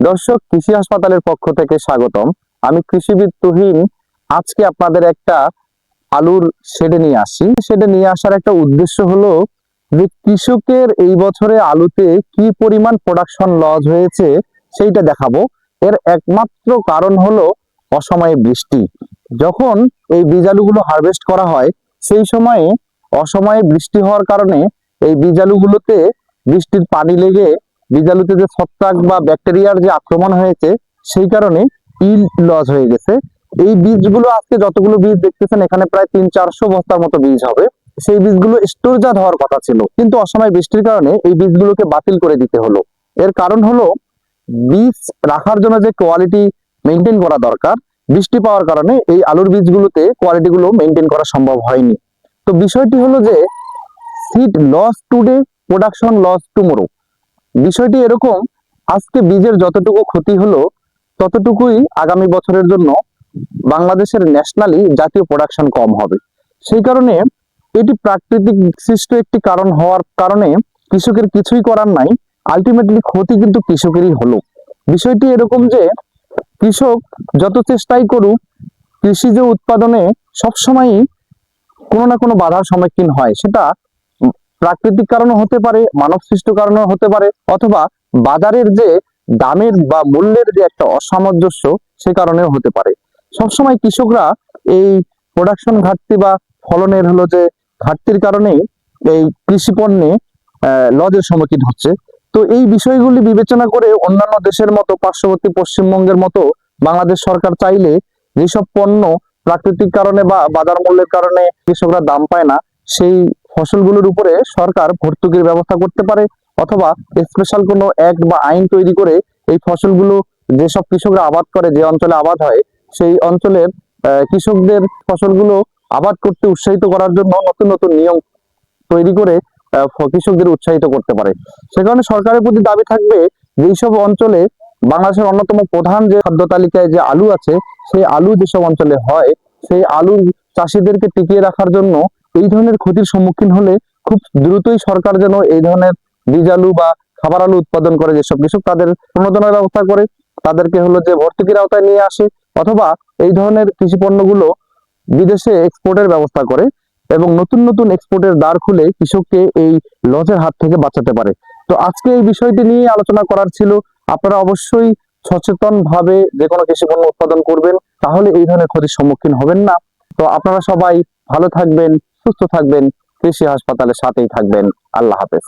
দর্শক, কৃষি হাসপাতালের পক্ষ থেকে স্বাগতম। আমি কৃষিবিদ তুহিন। আজকে আপনাদের একটা আলুর শেডে নিয়ে আসি। শেডে নিয়ে আসার একটা উদ্দেশ্য হলো যে কৃষকের এই বছরে আলুতে কি পরিমাণ প্রোডাকশন লস হয়েছে সেইটা দেখাবো। এর একমাত্র কারণ হলো অসময়ে বৃষ্টি। যখন এই বীজ আলুগুলো হারভেস্ট করা হয় সেই সময়ে অসময়ে বৃষ্টি হওয়ার কারণে এই বীজ আলুগুলোতে বৃষ্টির পানি লেগে বীজ আলুতে যে ছত্রাক বা ব্যাকটেরিয়ার যে আক্রমণ হয়েছে সেই কারণে ইল্ড লস হয়ে গেছে। এই বীজগুলো আজকে যতগুলো বীজ দেখতেছেন এখানে প্রায় 300-400 বস্তার মতো বীজ হবে। সেই বীজগুলো স্টোরজাত হওয়ার কথা ছিল, কিন্তু অসময়ে বৃষ্টির কারণে এই বীজগুলোকে বাতিল করে দিতে হলো। এর কারণ হলো বীজ রাখার জন্য যে কোয়ালিটি মেনটেন করা দরকার, বৃষ্টি পাওয়ার কারণে এই আলুর বীজগুলোতে কোয়ালিটিগুলো মেনটেন করা সম্ভব হয়নি। তো বিষয়টি হলো যে seed loss today, production loss tomorrow. বিষয়টি এরকম, আজকে বীজের যতটুকু ক্ষতি হলো ততটুকুই আগামী বছরের জন্য বাংলাদেশের ন্যাশনালি জাতীয় প্রোডাকশন কম হবে। সেই কারণে এটি প্রাকৃতিক সৃষ্ট একটি কারণ হওয়ার কারণে কৃষকের কিছুই করার নাই। আলটিমেটলি ক্ষতি কিন্তু কৃষকেরই হলো। বিষয়টি এরকম যে কৃষক যত চেষ্টাই করুক, কৃষিজ উৎপাদনে সবসময়ই কোনো না কোনো বাধার সম্মুখীন হয়। সেটা প্রাকৃতিক কারণে হতে পারে, মানব সৃষ্ট কারণে হতে পারে, অথবা বাজারের যে দামের বা মূল্যের যে একটা অসামঞ্জস্য সে কারণেও হতে পারে। সবসময় কৃষকরা এই প্রোডাকশন ঘাটতি বা ফলনের হলো যে ঘাটতির কারণেই এই কৃষি পণ্যে লজের সম্মুখীন হচ্ছে। তো এই বিষয়গুলি বিবেচনা করে অন্যান্য দেশের মতো পার্শ্ববর্তী পশ্চিমবঙ্গের মতো বাংলাদেশ সরকার চাইলে যেসব পণ্য প্রাকৃতিক কারণে বা বাজার মূল্যের কারণে কৃষকরা দাম পায় না সেই ফসলগুলোর উপরে সরকার ভর্তুকির ব্যবস্থা করতে পারে, অথবা স্পেশাল কোনো অ্যাক্ট বা আইন তৈরি করে এই ফসলগুলো যেসব কৃষকরা আবাদ করে, যে অঞ্চলে আবাদ হয় সেই অঞ্চলের কৃষকদের ফসলগুলো আবাদ করতে উৎসাহিত করার জন্য নতুন নতুন নিয়ম তৈরি করে কৃষকদের উৎসাহিত করতে পারে। সে কারণে সরকারের প্রতি দাবি থাকবে যে এইসব অঞ্চলে বাংলাদেশের অন্যতম প্রধান যে খাদ্য তালিকায় যে আলু আছে সেই আলু যেসব অঞ্চলে হয় সেই আলু চাষিদেরকে টিকিয়ে রাখার জন্য এই ধরনের ক্ষতির সম্মুখীন হলে খুব দ্রুতই সরকার যেন এই ধরনের বীজ আলু বা খাবার আলু উৎপাদন করে যেসব কৃষক, তাদের প্রণোদনার ব্যবস্থা করে তাদেরকে হলো যে ভর্তুকির আওতায় নিয়ে আসে, অথবা এই ধরনের কৃষি পণ্যগুলো বিদেশে এক্সপোর্টের ব্যবস্থা করে এবং নতুন নতুন এক্সপোর্টের দ্বার খুলে কৃষককে এই লসের হাত থেকে বাঁচাতে পারে। তো আজকে এই বিষয়টি নিয়ে আলোচনা করার ছিল। আপনারা অবশ্যই সচেতন ভাবে যে কোনো কৃষি পণ্য উৎপাদন করবেন, তাহলে এই ধরনের ক্ষতির সম্মুখীন হবেন না। তো আপনারা সবাই ভালো থাকবেন, সুস্থ থাকবেন, কৃষি হাসপাতালের সাথেই থাকবেন। আল্লাহ হাফেজ।